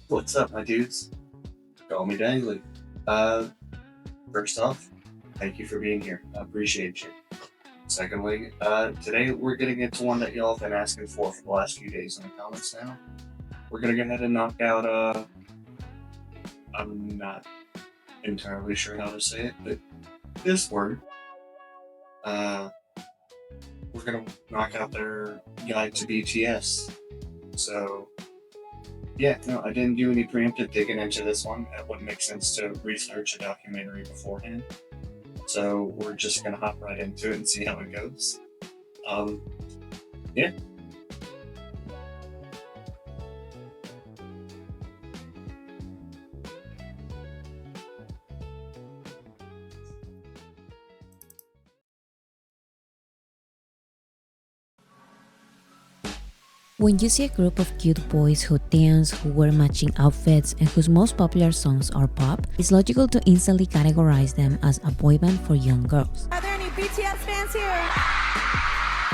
What's up, my dudes? Call me Dangly. Uh, First off, thank you for being here. I appreciate you. Secondly, today we're getting into one that y'all have been asking for the last few days in the comments now. We're gonna go ahead and knock out, I'm not entirely sure how to say it, but this word. Uh, we're gonna knock out their guide to BTS. So, yeah, no, I didn't do any preemptive digging into this one. It wouldn't make sense to research a documentary beforehand. So we're just gonna hop right into it and see how it goes. Um, yeah. When you see a group of cute boys who dance, who wear matching outfits, and whose most popular songs are pop, it's logical to instantly categorize them as a boy band for young girls. Are there any BTS fans here?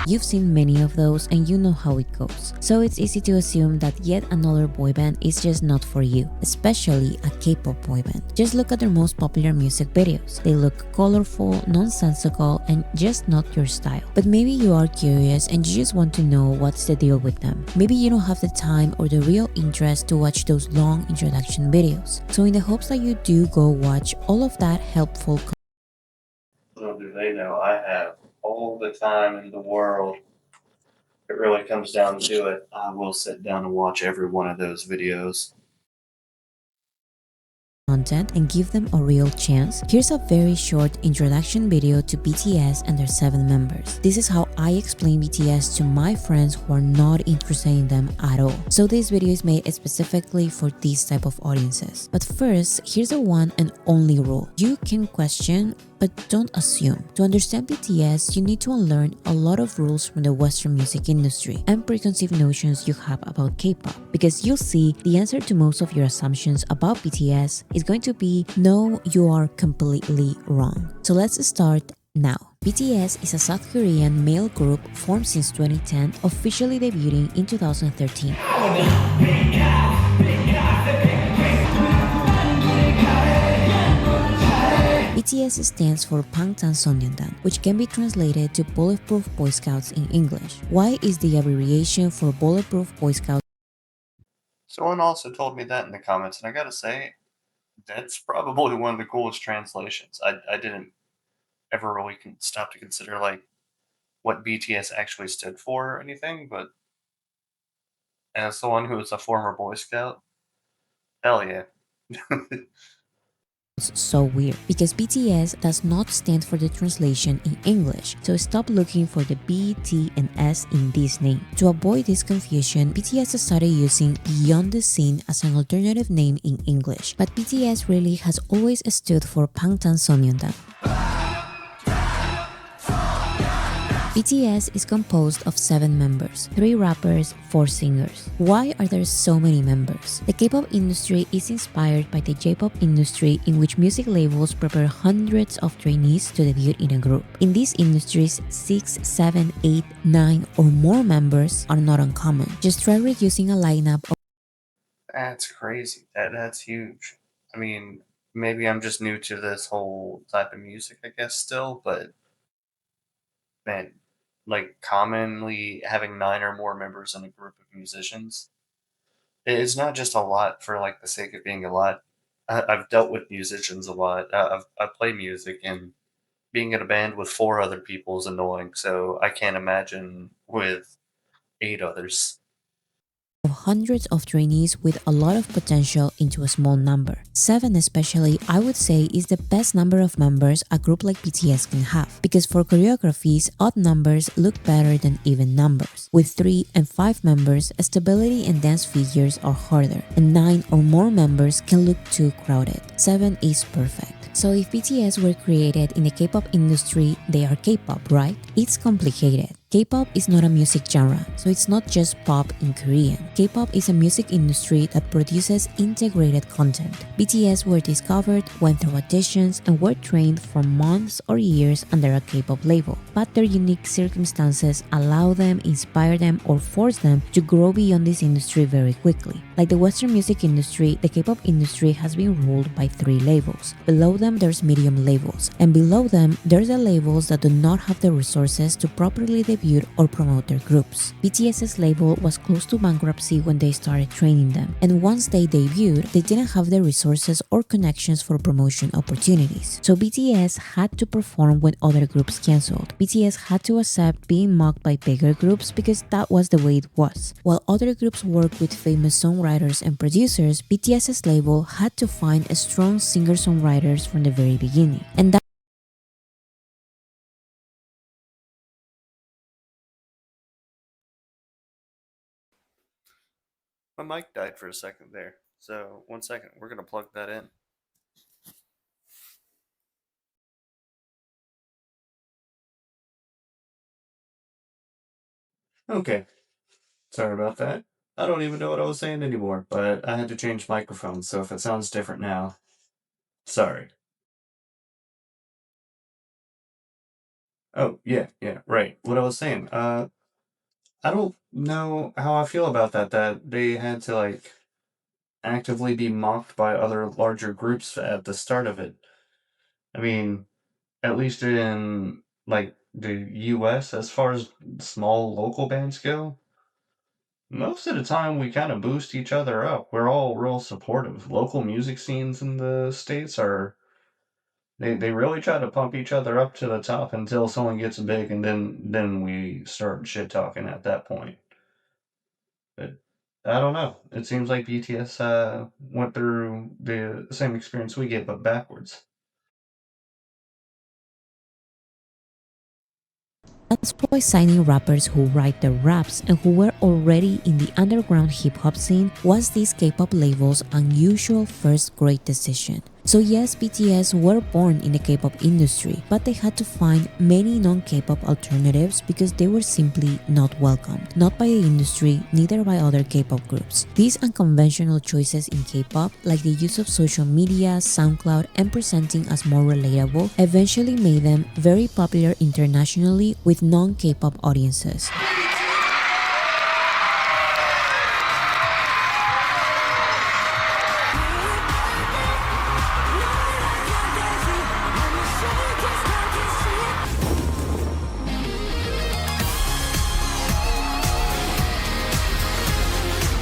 You've seen many of those and you know how it goes. So it's easy to assume that yet another boy band is just not for you, especially a K-pop boy band. Just look at their most popular music videos. They look colorful, nonsensical, and just not your style. But maybe you are curious and you just want to know what's the deal with them. Maybe you don't have the time or the real interest to watch those long introduction videos. So in the hopes that you do go watch all of that helpful Little do they know I have all the time in the world. If it really comes down to it, I will sit down and watch every one of those videos. content and give them a real chance, here's a very short introduction video to BTS and their 7 members. This is how I explain BTS to my friends who are not interested in them at all. So this video is made specifically for these type of audiences. But first, here's the one and only rule. You can question, but don't assume. To understand BTS, you need to unlearn a lot of rules from the Western music industry and preconceived notions you have about K-pop. Because you'll see the answer to most of your assumptions about BTS is going to be no, you are completely wrong. So let's start now. BTS is a South Korean male group formed since 2010, officially debuting in 2013. BTS stands for Bangtan Sonyeondan, which can be translated to Bulletproof Boy Scouts in English. Why is the abbreviation for Bulletproof Boy Scouts? Someone also told me that in the comments, and I gotta say, that's probably one of the coolest translations. I didn't ever really stop to consider like what BTS actually stood for or anything, but as someone who was a former Boy Scout, hell yeah. So weird because BTS does not stand for the translation in English, so stop looking for the B, T, and S in this name. To avoid this confusion, BTS started using Beyond the Scene as an alternative name in English, but BTS really has always stood for Bangtan Sonyeondan. BTS is composed of 7 members, 3 rappers, 4 singers. Why are there so many members? The K-pop industry is inspired by the J-pop industry, in which music labels prepare hundreds of trainees to debut in a group. In these industries, 6, 7, 8, 9 or more members are not uncommon. Just try reducing a lineup of That's crazy. That's huge. I mean, maybe I'm just new to this whole type of music, I guess, still, but man, like commonly having 9 or more members in a group of musicians, it's not just a lot for like the sake of being a lot. I've dealt with musicians a lot. I play music, and being in a band with 4 other people is annoying. So I can't imagine with 8 others. hundreds of trainees with a lot of potential into a small number. 7 especially, I would say, is the best number of members a group like BTS can have, because for choreographies, odd numbers look better than even numbers. With 3 and 5 members, stability and dance figures are harder, and 9 or more members can look too crowded. 7 is perfect. So if BTS were created in the K-pop industry, they are K-pop, right? It's complicated. K-pop is not a music genre, so it's not just pop in Korean. K-pop is a music industry that produces integrated content. BTS were discovered, went through auditions, and were trained for months or years under a K-pop label. But their unique circumstances allow them, inspire them, or force them to grow beyond this industry very quickly. Like the Western music industry, the K-pop industry has been ruled by 3 labels. Below them, there's medium labels, and below them, there's the labels that do not have the resources to properly debut or promote their groups. BTS's label was close to bankruptcy when they started training them, and once they debuted, they didn't have the resources or connections for promotion opportunities. So BTS had to perform when other groups cancelled. BTS had to accept being mocked by bigger groups because that was the way it was. While other groups worked with famous songwriters and producers, BTS's label had to find a strong singer-songwriters from the very beginning. And that My mic died for a second there. So, 1 second. We're going to plug that in. Okay. Sorry about that. I don't even know what I was saying anymore, but I had to change microphones, so if it sounds different now, sorry. Oh, yeah, right. What I was saying, I don't know how I feel about that they had to, like, actively be mocked by other larger groups at the start of it. I mean, at least in, like, the US, as far as small local bands go, most of the time we kind of boost each other up. We're all real supportive. Local music scenes in the States are they really try to pump each other up to the top until someone gets big and then we start shit talking at that point. But I don't know. It seems like BTS went through the same experience we get but backwards. That's why signing rappers who write the raps and who were already in the underground hip-hop scene was this K-pop label's unusual first great decision. So yes, BTS were born in the K-pop industry, but they had to find many non-K-pop alternatives because they were simply not welcomed. Not by the industry, neither by other K-pop groups. These unconventional choices in K-pop, like the use of social media, SoundCloud, and presenting as more relatable, eventually made them very popular internationally with non-K-pop audiences.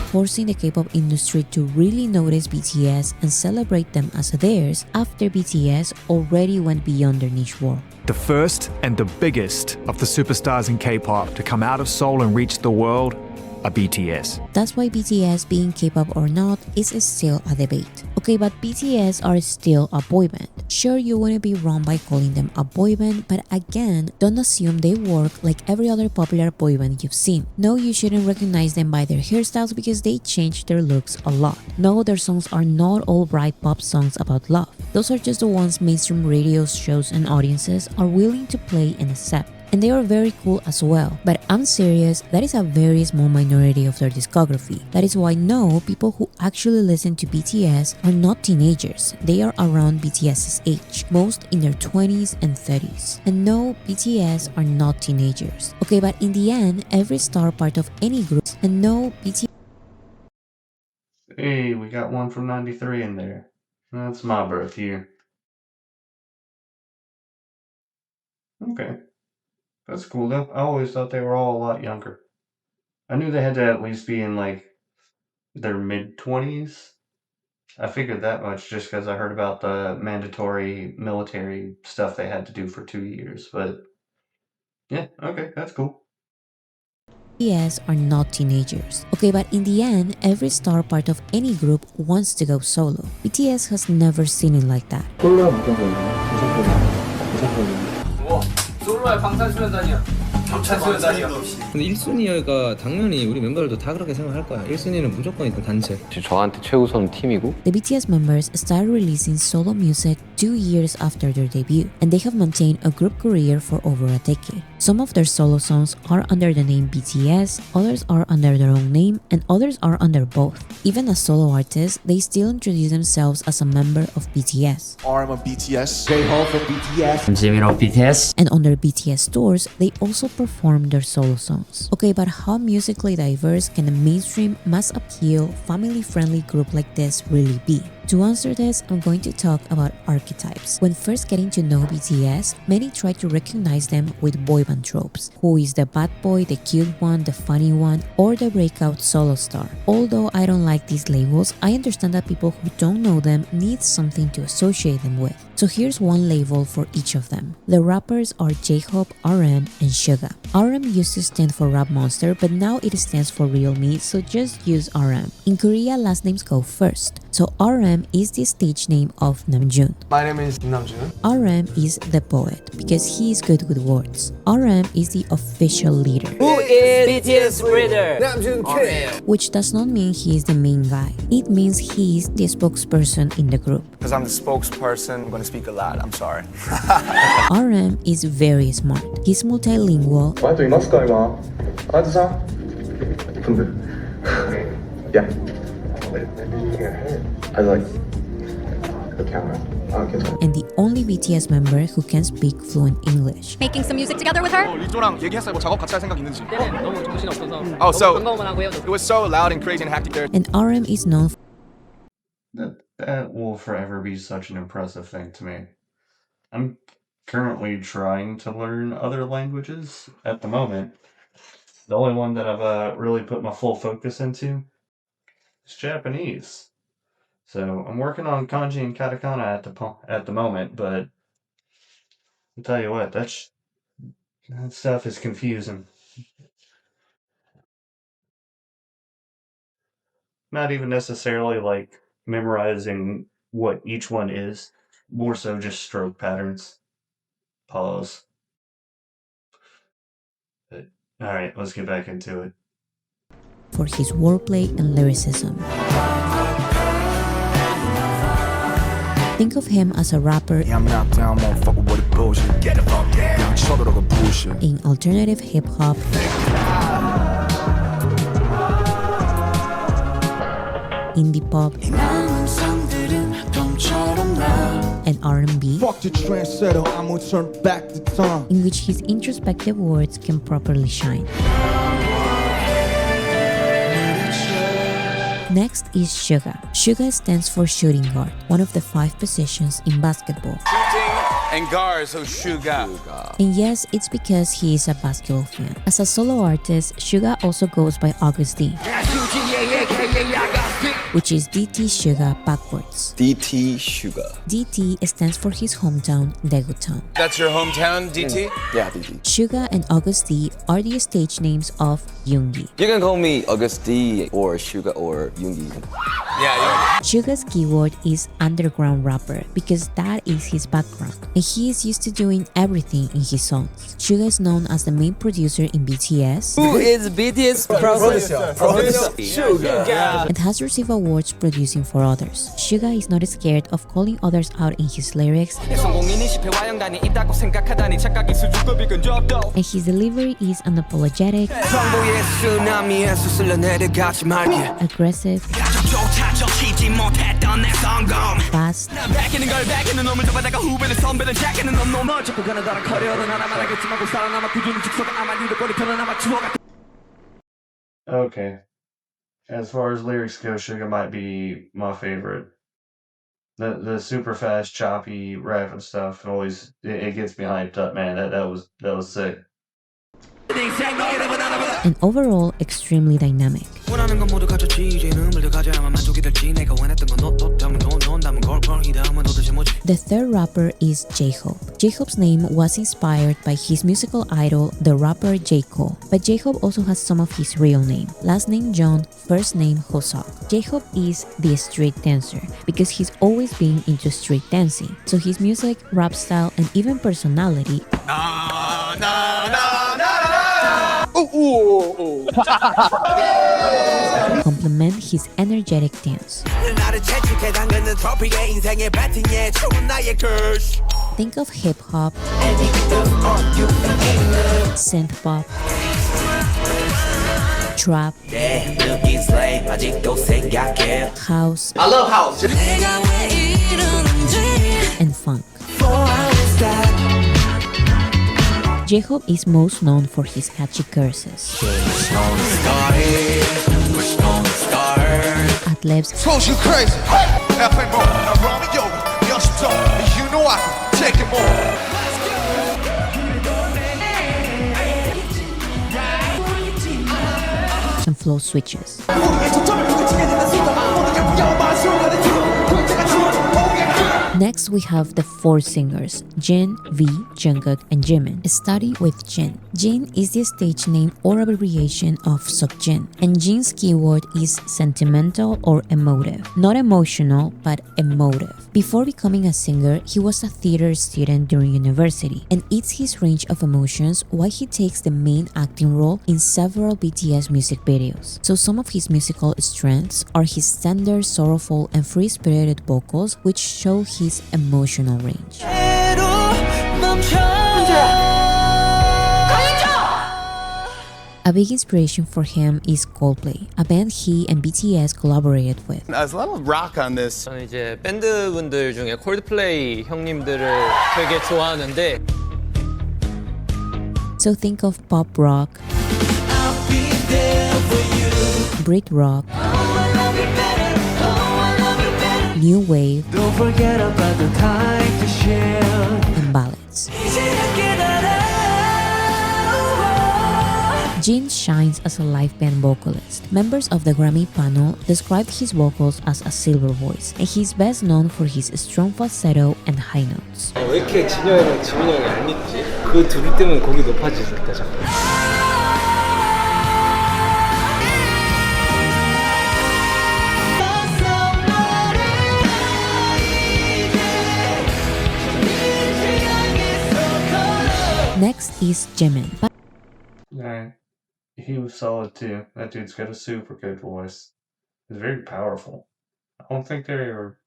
Forcing the K-pop industry to really notice BTS and celebrate them as theirs after BTS already went beyond their niche world. The first and the biggest of the superstars in K-pop to come out of Seoul and reach the world are BTS. That's why BTS being K-pop or not is still a debate. Okay, but BTS are still a boy band. Sure, you wouldn't be wrong by calling them a boy band, but again, don't assume they work like every other popular boy band you've seen. No, you shouldn't recognize them by their hairstyles because they change their looks a lot. No, their songs are not all bright pop songs about love. Those are just the ones mainstream radio shows and audiences are willing to play and accept. And they are very cool as well. But I'm serious, that is a very small minority of their discography. That is why no, people who actually listen to BTS are not teenagers. They are around BTS's age, most in their 20s and 30s. And no, BTS are not teenagers. Okay, but in the end, every star part of any group, and no, BTS. Hey, we got one from 93 in there. That's my birth year. Okay. That's cool though. I always thought they were all a lot younger. I knew they had to at least be in like their mid 20s. I figured that much just because I heard about the mandatory military stuff they had to do for 2 years. But yeah, okay, that's cool. BTS are not teenagers. Okay, but in the end, every star part of any group wants to go solo. BTS has never seen it like that. 솔로야 방탄소년단이야. 방탄소년단이야. 근데 1순위가 당연히 우리 멤버들도 다 그렇게 생각할 거야. 1순위는 무조건 일단 단체. 저한테 최우선 팀이고. The BTS members started releasing solo music 2 years after their debut, and they have maintained a group career for over a decade. Some of their solo songs are under the name BTS, others are under their own name, and others are under both. Even as solo artists, they still introduce themselves as a member of BTS. RM and BTS. J-Hope from BTS. I'm Jimin of BTS. And on their BTS tours, they also perform their solo songs. Okay, but how musically diverse can a mainstream, mass appeal, family-friendly group like this really be? To answer this, I'm going to talk about archetypes. When first getting to know BTS, many try to recognize them with boyband tropes. Who is the bad boy, the cute one, the funny one, or the breakout solo star? Although I don't like these labels, I understand that people who don't know them need something to associate them with. So here's one label for each of them. The rappers are J-Hope, RM, and Suga. RM used to stand for Rap Monster, but now it stands for Real Me, so just use RM. In Korea, last names go first. So RM is the stage name of Namjoon. My name is Namjoon. RM is the poet because he is good with words. RM is the official leader, Who is BTS leader? Namjoon Kook. which does not mean he is the main guy. It means he is the spokesperson in the group. Because I'm the spokesperson, I'm going to speak a lot. I'm sorry. RM is very smart. He's multilingual, 我と言いますか今あずさん飛んでる Yeah I like the camera 괜찮아 and the only BTS member who can speak fluent English. Making some music together with her? 리조랑 얘기했어요. 뭐 작업 같이 할 생각 있는지. 너무 정신없어서 Oh, so 반가워만 하고 헤어졌어. it was so loud and crazy and hectic there. And RM is known That will forever be such an impressive thing to me. I'm currently trying to learn other languages at the moment. The only one that I've really put my full focus into is Japanese. So I'm working on kanji and katakana at the moment, but I'll tell you what, that stuff is confusing. Not even necessarily like memorizing what each one is, more so just stroke patterns. Pause. But, all right, let's get back into it. for his wordplay and lyricism. Think of him as a rapper in alternative hip-hop, indie pop, and R&B, in which his introspective words can properly shine. Next is Suga. Suga stands for shooting guard, one of the 5 positions in basketball. And guard, so Suga. And yes, it's because he is a basketball fan. As a solo artist, Suga also goes by August D, which is DT Suga backwards. DT Suga. DT stands for his hometown, Daegu. That's your hometown, DT? Yeah, DT. Suga and August D are the stage names of Yoongi. You can call me August D or Suga or Yoongi. Yeah. Suga's keyword is underground rapper because that is his background, and he is used to doing everything in his songs. Suga is known as the main producer in BTS. Who is BTS producer? Suga. And has received awards producing for others. Suga is not scared of calling others out in his lyrics, and his delivery is unapologetic, aggressive, fast, Okay. As far as lyrics go, Suga might be my favorite. The super fast, choppy rap and stuff always it gets me hyped up, man. That was sick. and overall extremely dynamic. The third rapper is J-Hope. J-Hope's name was inspired by his musical idol, the rapper J. Cole. But J-Hope also has some of his real name. Last name John, first name Hosok. J-Hope is the street dancer because he's always been into street dancing. So his music, rap style, and even personality complement his energetic dance. Think of hip-hop, synth-pop, trap, house, I love house. and funk. J-Hope is most known for his catchy curses. Ad-libs, Close you crazy. You know I can take it more. and flow switches. Next, we have the four singers, Jin, V, Jungkook, and Jimin. Study with Jin. Jin is the stage name or abbreviation of Seokjin, and Jin's keyword is sentimental or emotive. Not emotional, but emotive. Before becoming a singer, he was a theater student during university, and it's his range of emotions why he takes the main acting role in several BTS music videos. So some of his musical strengths are his tender, sorrowful, and free-spirited vocals, which show his emotional range. A big inspiration for him is Coldplay, a band he and BTS collaborated with. There's a lot of rock on this. 저는 이제 밴드분들 중에 콜드플레이 형님들을 되게 좋아하는데 So think of pop rock, Brit rock, new wave, and ballads. Jin shines as a live band vocalist. Members of the Grammy panel described his vocals as a silver voice, and he's best known for his strong falsetto and high notes. 왜 이렇게 진영이랑 지민이 형이 안 믿지? 그 둘이 때문에 곡이 높아질 때 자꾸. Next is Jimin. Alright. He was solid too. That dude's got a super good voice. He's very powerful. I don't think they were,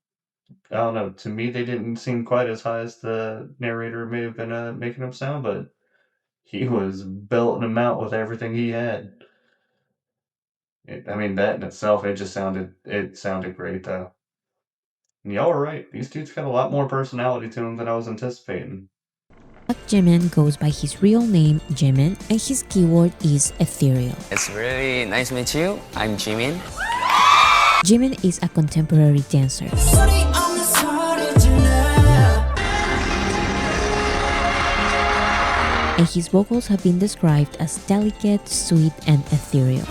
I don't know, to me they didn't seem quite as high as the narrator may have been making them sound, but he was belting them out with everything he had. I mean, that in itself, it sounded great though. And y'all were right. These dudes got a lot more personality to them than I was anticipating. Jimin goes by his real name, Jimin, and his keyword is ethereal. It's really nice to meet you. I'm Jimin. Jimin is a contemporary dancer. And his vocals have been described as delicate, sweet, and ethereal.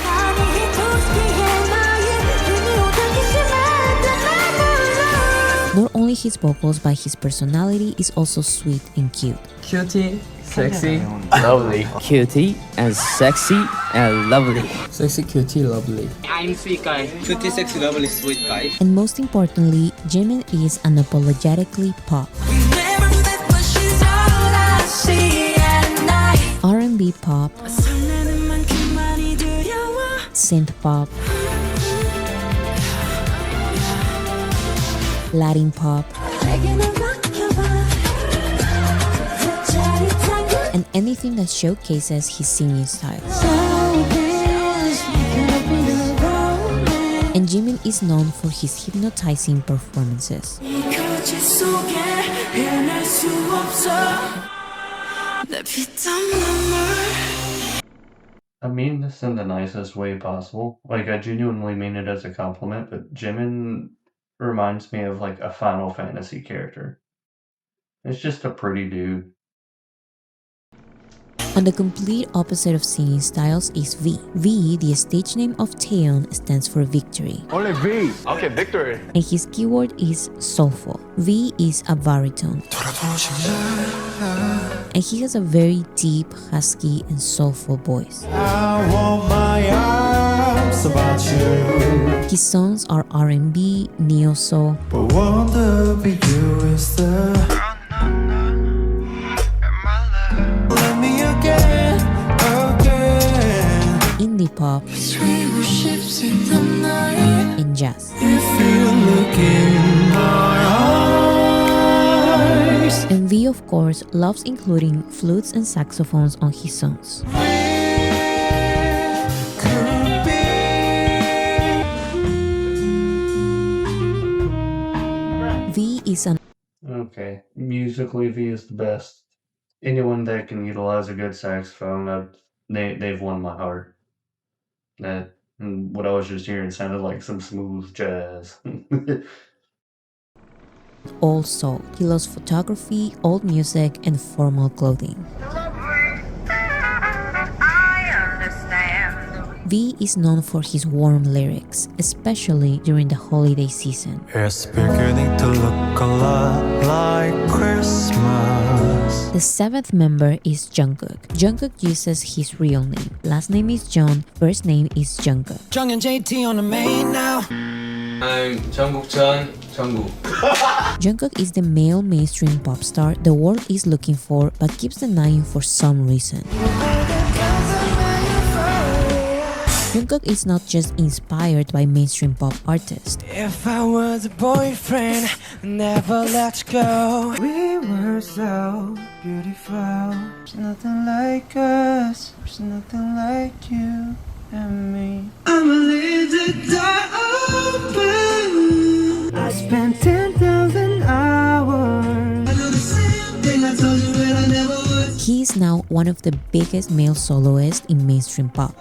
Not only his vocals, but his personality is also sweet and cute. cutie, sexy, Lovely. cutie and sexy and lovely. Sexy, cutie, lovely. I'm sweet guy. Cutie, sexy, lovely, sweet guy. And most importantly, Jimin is unapologetically pop. R&B pop, synth pop, Latin pop, and anything that showcases his singing style. And Jimin is known for his hypnotizing performances. I mean this in the nicest way possible. Like, I genuinely mean it as a compliment, but Jimin reminds me of, like, a Final Fantasy character. It's just a pretty dude. On the complete opposite of singing styles is V. V, the stage name of Taeyeon, stands for victory. Only V. Okay, victory. And his keyword is soulful. V is a baritone. And he has a very deep, husky, and soulful voice. I want my arms about you. His songs are R&B, neo-soul, But wonder be you is the Let me again. indie pop, and jazz. And V, of course, loves including flutes and saxophones on his songs. V is an Okay, musically, V is the best. Anyone that can utilize a good saxophone, they've won my heart. That what I was just hearing sounded like some smooth jazz. old soul. He loves photography, old music, and formal clothing. V is known for his warm lyrics, especially during the holiday season. It's beginning to look a lot like Christmas. The seventh member is Jungkook. Jungkook uses his real name. Last name is Jeon, first name is Jungkook. Jung and JT on the main now. I'm Jungkook Jeon, Jungkook. Jungkook is the male mainstream pop star the world is looking for but keeps denying for some reason. Jungkook is not just inspired by mainstream pop artists. If I was a boyfriend, never let you go. We were so beautiful. There's nothing like us. There's nothing like you and me. I'ma leave the door open. I spent 10,000 hours. I do the same thing I told you when I never would. He is now one of the biggest male soloists in mainstream pop.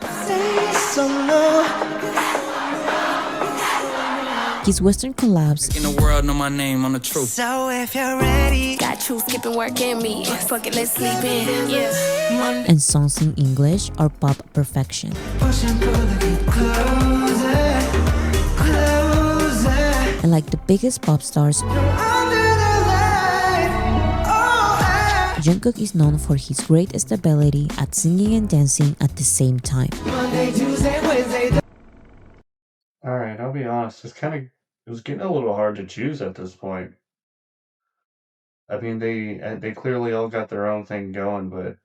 His Western collabs In the world, know my name on the truth. So if you're ready, Got you skipping work and me. Fuck it, let's sleep in. Yeah. and songs in English are pop perfection. push and pull it closer, closer. And like the biggest pop stars, Under the light, oh, Jungkook is known for his great stability at singing and dancing at the same time. Monday, Tuesday, Wednesday. Alright, I'll be honest, it was getting a little hard to choose at this point. I mean, they clearly all got their own thing going, but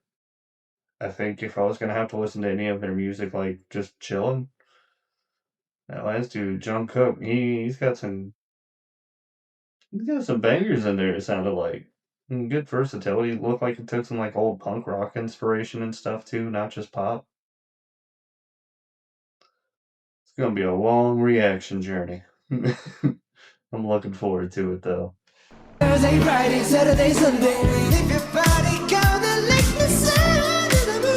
I think if I was gonna have to listen to any of their music, like just chilling, that last dude, Jungkook, he's got some bangers in there. It sounded like good versatility. Looked like it took some like old punk rock inspiration and stuff too, not just pop. It's gonna be a long reaction journey. I'm looking forward to it though. Thursday, Friday, Saturday, Sunday. If your body gonna lick the sun in the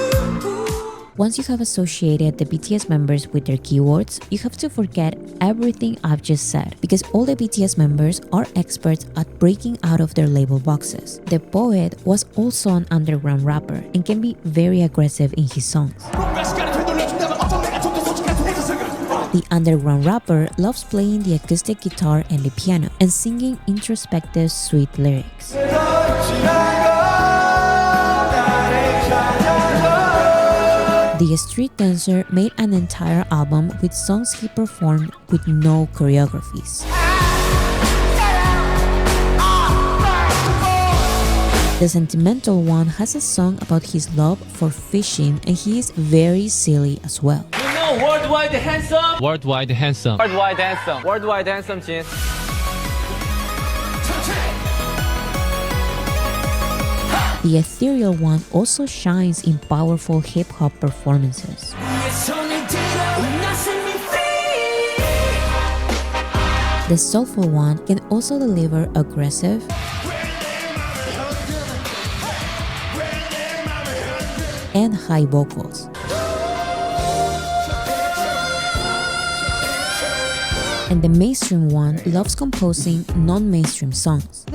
moon. Once you have associated the BTS members with their keywords, you have to forget everything I've just said, because all the BTS members are experts at breaking out of their label boxes. The poet was also an underground rapper and can be very aggressive in his songs. The underground rapper loves playing the acoustic guitar and the piano and singing introspective, sweet lyrics. The street dancer made an entire album with songs he performed with no choreographies. The sentimental one has a song about his love for fishing, and he is very silly as well. Worldwide handsome. Worldwide handsome. Worldwide handsome. Worldwide handsome, 진. The ethereal one also shines in powerful hip-hop performances. The soulful one can also deliver aggressive and high vocals. And the mainstream one loves composing non-mainstream songs.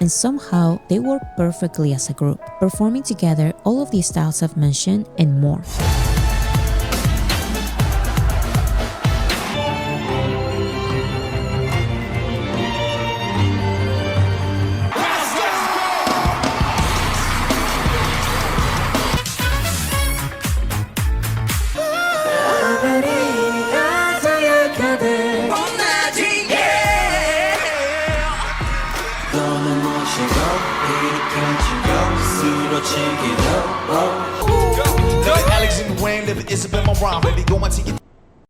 And somehow they work perfectly as a group, performing together all of the styles I've mentioned and more.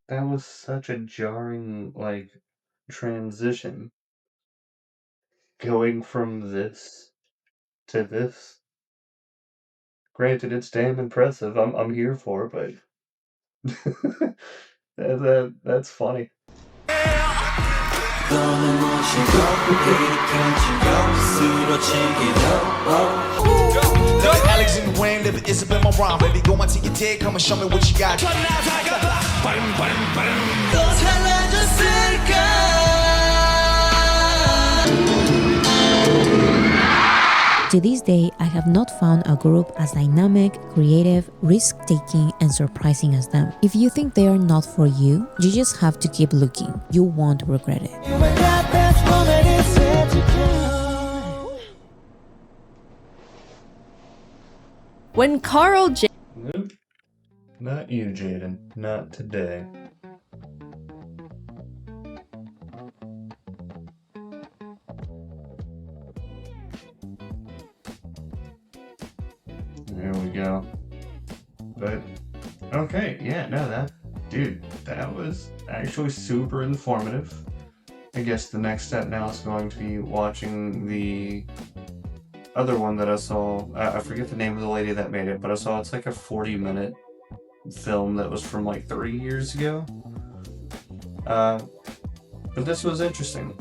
That was such a jarring, like, transition. Going from this to this. Granted, it's damn impressive. I'm here for it, but that's funny. Alex and Wayne, live Isabel my rhyme. Baby, go on to your day, come and show me what you got. To this day, I have not found a group as dynamic, creative, risk-taking, and surprising as them. If you think they are not for you, you just have to keep looking. You won't regret it. When Carl J. Nope. Not you, Jaden. Not today. There we go. But, okay, yeah, no, that was actually super informative. I guess the next step now is going to be watching the other one that I saw. I forget the name of the lady that made it, but I saw it's like a 40-minute film that was from like 3 years ago. But this was interesting.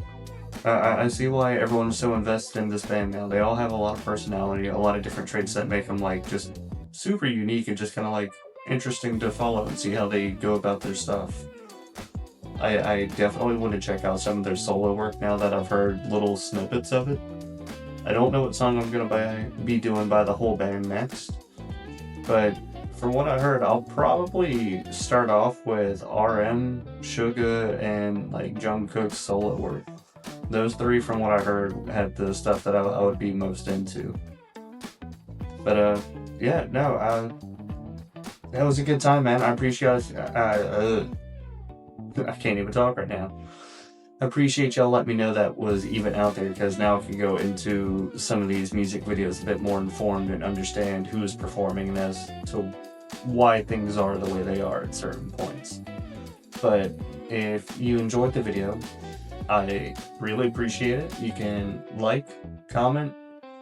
I see why everyone's so invested in this band now. They all have a lot of personality, a lot of different traits that make them like just super unique and just kind of like interesting to follow and see how they go about their stuff. I definitely want to check out some of their solo work now that I've heard little snippets of it. I don't know what song I'm gonna be doing by the whole band next, but from what I heard, I'll probably start off with RM, Suga, and like Jung Kook's solo work. Those three, from what I heard, had the stuff that I would be most into. But yeah, no, that was a good time, man. I appreciate. I can't even talk right now. I appreciate y'all letting me know that was even out there, because now I can go into some of these music videos a bit more informed and understand who is performing and as to why things are the way they are at certain points. But if you enjoyed the video, I really appreciate it. You can like, comment,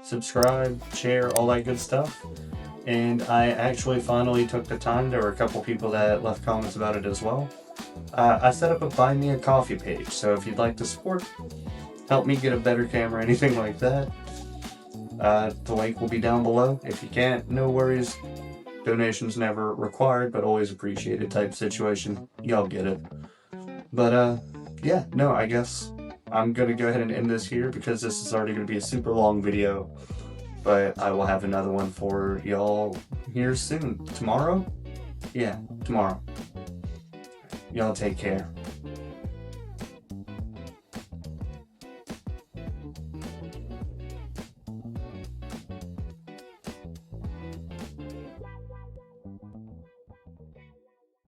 subscribe, share, all that good stuff. And I actually finally took the time. There were a couple people that left comments about it as well. I set up a Buy Me a Coffee page, so if you'd like to support, help me get a better camera, anything like that, the link will be down below. If you can't, no worries. Donations never required, but always appreciated type situation. Y'all get it. But yeah, no, I guess I'm gonna go ahead and end this here because this is already gonna be a super long video. But I will have another one for y'all here soon. Tomorrow? Yeah, tomorrow. Y'all take care.